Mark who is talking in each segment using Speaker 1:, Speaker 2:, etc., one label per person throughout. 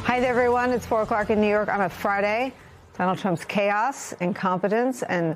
Speaker 1: Hi there, everyone. It's 4 o'clock in New York on a Friday. Donald Trump's chaos, incompetence, and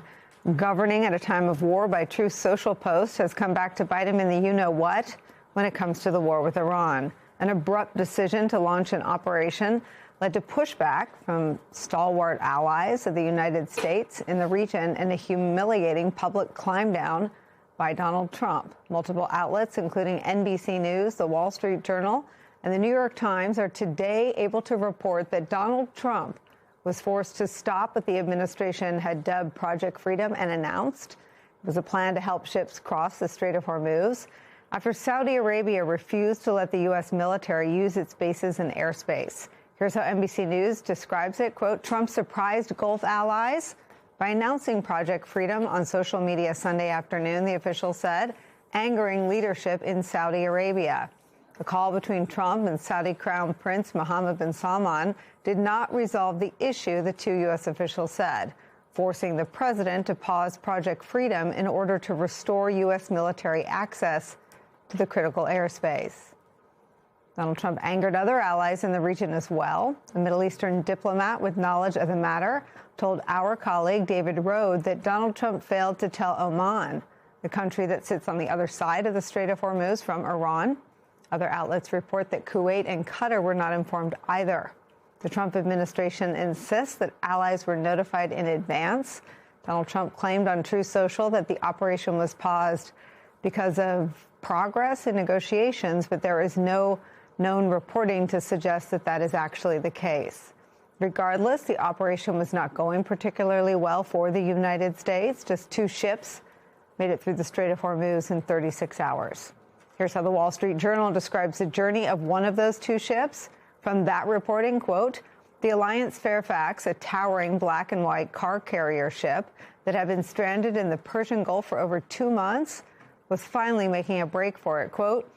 Speaker 1: governing at a time of war by Truth Social post has come back to bite him in the you-know-what when it comes to the war with Iran. An abrupt decision to launch an operation led to pushback from stalwart allies of the United States in the region and a humiliating public climb down by Donald Trump. Multiple outlets, including NBC News, The Wall Street Journal, and The New York Times, are today able to report that Donald Trump was forced to stop what the administration had dubbed Project Freedom and announced it was a plan to help ships cross the Strait of Hormuz after Saudi Arabia refused to let the U.S. military use its bases and airspace. Here's how NBC News describes it. Quote, Trump surprised Gulf allies by announcing Project Freedom on social media Sunday afternoon, the official said, angering leadership in Saudi Arabia. The call between Trump and Saudi Crown Prince Mohammed bin Salman did not resolve the issue, the two U.S. officials said, forcing the president to pause Project Freedom in order to restore U.S. military access to the critical airspace. Donald Trump angered other allies in the region as well. A Middle Eastern diplomat with knowledge of the matter told our colleague David Rohde that Donald Trump failed to tell Oman, the country that sits on the other side of the Strait of Hormuz from Iran. Other outlets report that Kuwait and Qatar were not informed either. The Trump administration insists that allies were notified in advance. Donald Trump claimed on Truth Social that the operation was paused because of progress in negotiations, but there is no known reporting to suggest that that is actually the case. Regardless, the operation was not going particularly well for the United States. Just 2 ships made it through the Strait of Hormuz in 36 hours. Here's how the Wall Street Journal describes the journey of one of those 2 ships. From that reporting, quote, the Alliance Fairfax, a towering black and white car carrier ship that had been stranded in the Persian Gulf for over 2 months, was finally making a break for it. Quote,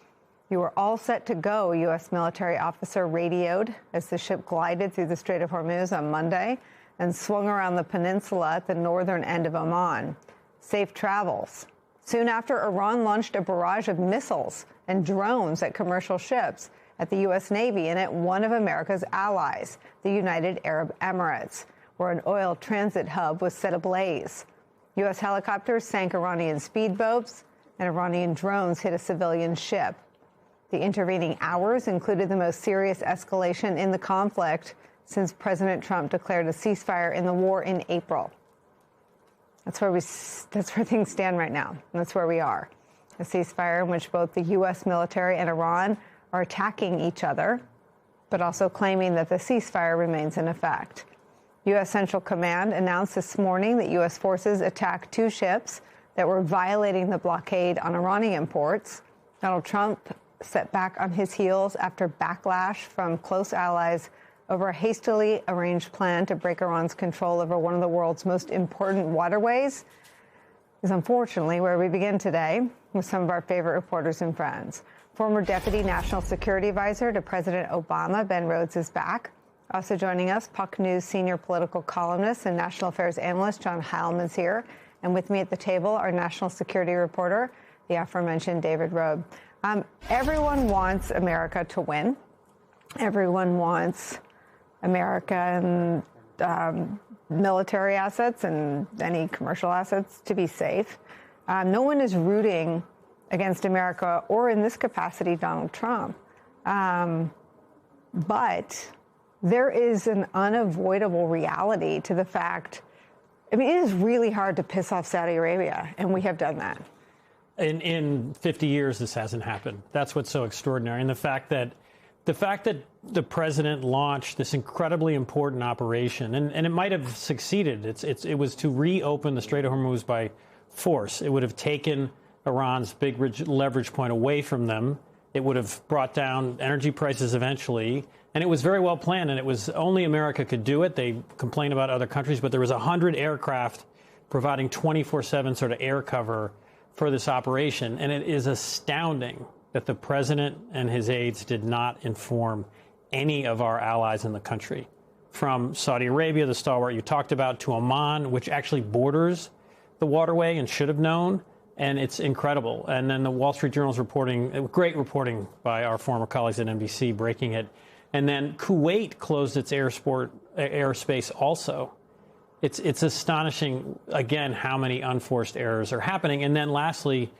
Speaker 1: you were all set to go, U.S. military officer radioed as the ship glided through the Strait of Hormuz on Monday and swung around the peninsula at the northern end of Oman. Safe travels. Soon after, Iran launched a barrage of missiles and drones at commercial ships at the U.S. Navy and at one of America's allies, the United Arab Emirates, where an oil transit hub was set ablaze. U.S. helicopters sank Iranian speedboats, and Iranian drones hit a civilian ship. The intervening hours included the most serious escalation in the conflict since President Trump declared a ceasefire in the war in April. That's where things stand right now. And that's where we are. A ceasefire in which both the U.S. military and Iran are attacking each other, but also claiming that the ceasefire remains in effect. U.S. Central Command announced this morning that U.S. forces attacked 2 ships that were violating the blockade on Iranian ports. Donald Trump set back on his heels after backlash from close allies over a hastily arranged plan to break Iran's control over one of the world's most important waterways is unfortunately where we begin today with some of our favorite reporters and friends. Former Deputy National Security Advisor to President Obama, Ben Rhodes, is back. Also joining us, Puck News senior political columnist and national affairs analyst John Heilman is here. And with me at the table, our national security reporter, the aforementioned David Rohde. Everyone wants America to win. Everyone wants American military assets and any commercial assets to be safe. No one is rooting against America or, in this capacity, Donald Trump. But there is an unavoidable reality to the fact, I mean, it is really hard to piss off Saudi Arabia, and we have done that.
Speaker 2: In 50 years, this hasn't happened. That's what's so extraordinary. And the fact that the president launched this incredibly important operation, and it might have succeeded. It was to reopen the Strait of Hormuz by force. It would have taken Iran's big leverage point away from them. It would have brought down energy prices eventually. And it was very well planned, and it was only America could do it. They complained about other countries, but there was 100 aircraft providing 24/7 sort of air cover for this operation. And it is astounding that the president and his aides did not inform any of our allies in the country, from Saudi Arabia, the stalwart you talked about, to Oman, which actually borders the waterway and should have known. And it's incredible. And then the Wall Street Journal's reporting, great reporting by our former colleagues at NBC, breaking it And then Kuwait closed its airspace also. It's astonishing, again, how many unforced errors are happening. And then lastly,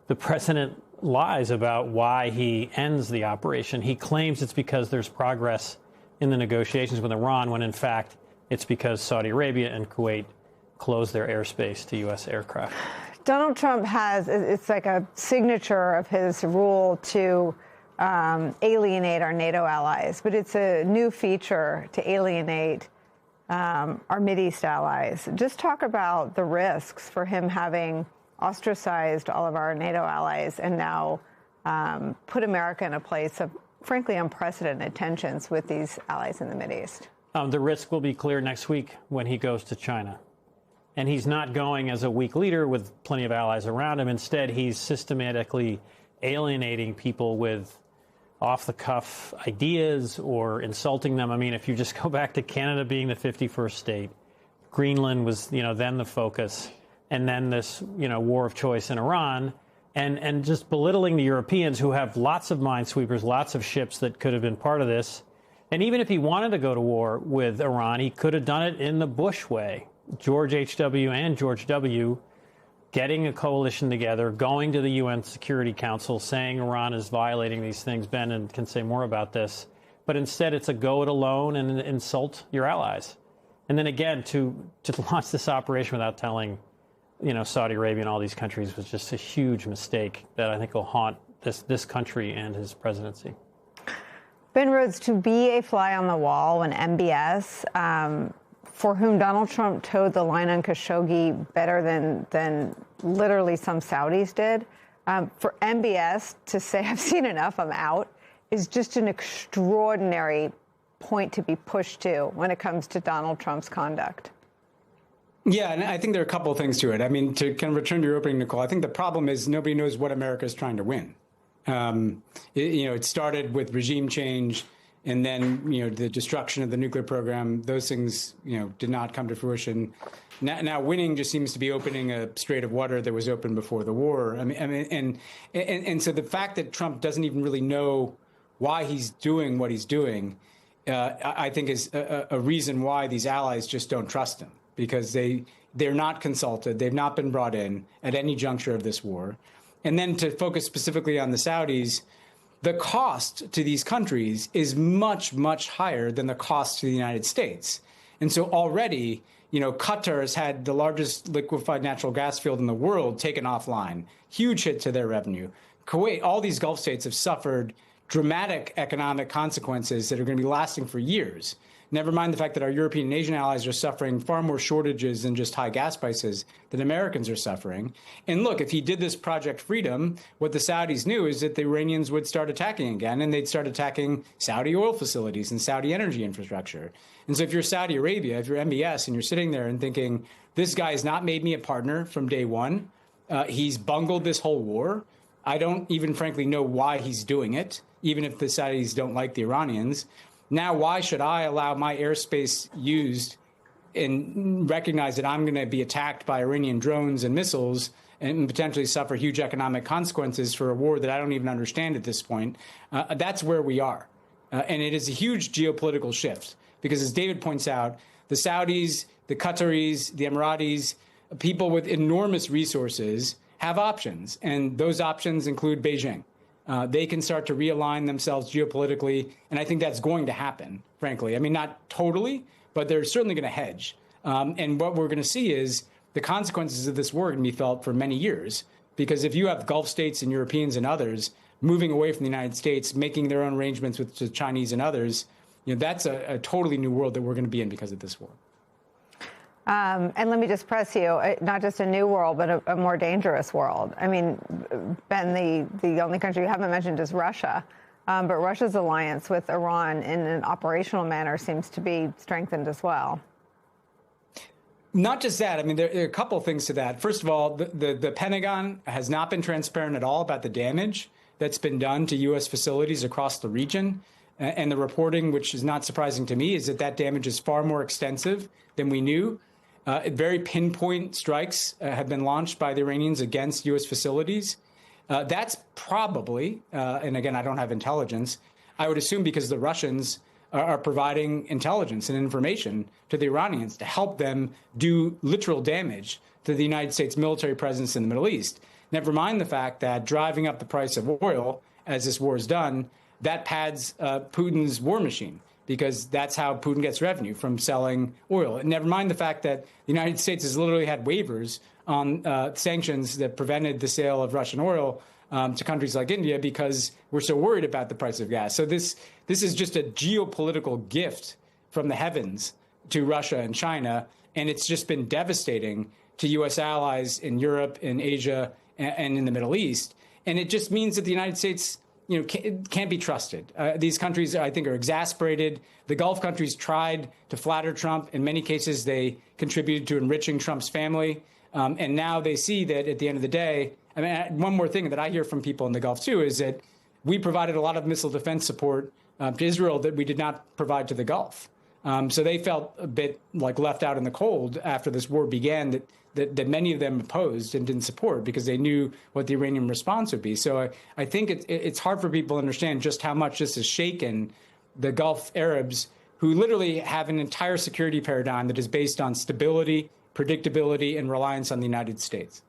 Speaker 2: the president lies about why he ends the operation. He claims it's because there's progress in the negotiations with Iran, when in fact it's because Saudi Arabia and Kuwait closed their airspace to U.S. aircraft.
Speaker 1: Donald Trump it's like a signature of his rule to alienate our NATO allies, but it's a new feature to alienate our Mideast allies. Just talk about the risks for him having ostracized all of our NATO allies and now put America in a place of, frankly, unprecedented tensions with these allies in the Mideast.
Speaker 2: The risk will be clear next week when he goes to China. And he's not going as a weak leader with plenty of allies around him. Instead, he's systematically alienating people with off-the-cuff ideas or insulting them. I mean, if you just go back to Canada being the 51st state, Greenland was, then the focus, and then this, war of choice in Iran, and just belittling the Europeans who have lots of minesweepers, lots of ships that could have been part of this. And even if he wanted to go to war with Iran, he could have done it in the Bush way. George H.W. and George W. getting a coalition together, going to the UN Security Council, saying Iran is violating these things. Ben can say more about this. But instead, it's a go it alone and insult your allies. And then again, to launch this operation without telling, Saudi Arabia and all these countries was just a huge mistake that I think will haunt this country and his presidency.
Speaker 1: Ben Rhodes, to be a fly on the wall when MBS, for whom Donald Trump towed the line on Khashoggi better than literally some Saudis did, for MBS to say, I've seen enough, I'm out, is just an extraordinary point to be pushed to when it comes to Donald Trump's conduct.
Speaker 3: Yeah, and I think there are a couple of things to it. I mean, to kind of return to your opening, Nicole, I think the problem is nobody knows what America is trying to win. It started with regime change, and then, the destruction of the nuclear program. Those things, did not come to fruition. Now winning just seems to be opening a strait of water that was open before the war. And so the fact that Trump doesn't even really know why he's doing what he's doing, I think is a reason why these allies just don't trust him, because they're not consulted. They've not been brought in at any juncture of this war. And then to focus specifically on the Saudis, the cost to these countries is much, much higher than the cost to the United States. And so already, Qatar has had the largest liquefied natural gas field in the world taken offline, huge hit to their revenue. Kuwait, all these Gulf states have suffered dramatic economic consequences that are going to be lasting for years. Never mind the fact that our European and Asian allies are suffering far more shortages than just high gas prices than Americans are suffering. And look, if he did this Project Freedom, what the Saudis knew is that the Iranians would start attacking again, and they'd start attacking Saudi oil facilities and Saudi energy infrastructure. And so if you're Saudi Arabia, if you're MBS, and you're sitting there and thinking, this guy has not made me a partner from day one, he's bungled this whole war. I don't even frankly know why he's doing it, even if the Saudis don't like the Iranians. Now, why should I allow my airspace used and recognize that I'm going to be attacked by Iranian drones and missiles and potentially suffer huge economic consequences for a war that I don't even understand at this point? That's where we are. And it is a huge geopolitical shift because, as David points out, the Saudis, the Qataris, the Emiratis, people with enormous resources have options. And those options include Beijing. They can start to realign themselves geopolitically, and I think that's going to happen, frankly. I mean, not totally, but they're certainly going to hedge. And what we're going to see is the consequences of this war are going to be felt for many years, because if you have Gulf states and Europeans and others moving away from the United States, making their own arrangements with the Chinese and others, that's a totally new world that we're going to be in because of this war.
Speaker 1: And let me just press you, not just a new world, but a more dangerous world. I mean, Ben, the only country you haven't mentioned is Russia. But Russia's alliance with Iran in an operational manner seems to be strengthened as well.
Speaker 3: Not just that. I mean, there are a couple of things to that. First of all, the Pentagon has not been transparent at all about the damage that's been done to U.S. facilities across the region. And the reporting, which is not surprising to me, is that damage is far more extensive than we knew. Very pinpoint strikes have been launched by the Iranians against U.S. facilities. That's probably, and again, I don't have intelligence, I would assume because the Russians are providing intelligence and information to the Iranians to help them do literal damage to the United States military presence in the Middle East. Never mind the fact that driving up the price of oil, as this war is done, that pads Putin's war machine, because that's how Putin gets revenue, from selling oil. And never mind the fact that the United States has literally had waivers on sanctions that prevented the sale of Russian oil to countries like India because we're so worried about the price of gas. So this is just a geopolitical gift from the heavens to Russia and China, and it's just been devastating to U.S. allies in Europe, in Asia, and in the Middle East. And it just means that the United States, can't be trusted. These countries, I think, are exasperated. The Gulf countries tried to flatter Trump. In many cases, they contributed to enriching Trump's family. And now they see that at the end of the day, I mean, one more thing that I hear from people in the Gulf, too, is that we provided a lot of missile defense support to Israel that we did not provide to the Gulf. So they felt a bit like left out in the cold after this war began, that many of them opposed and didn't support because they knew what the Iranian response would be. So I think it's hard for people to understand just how much this has shaken the Gulf Arabs, who literally have an entire security paradigm that is based on stability, predictability, and reliance on the United States.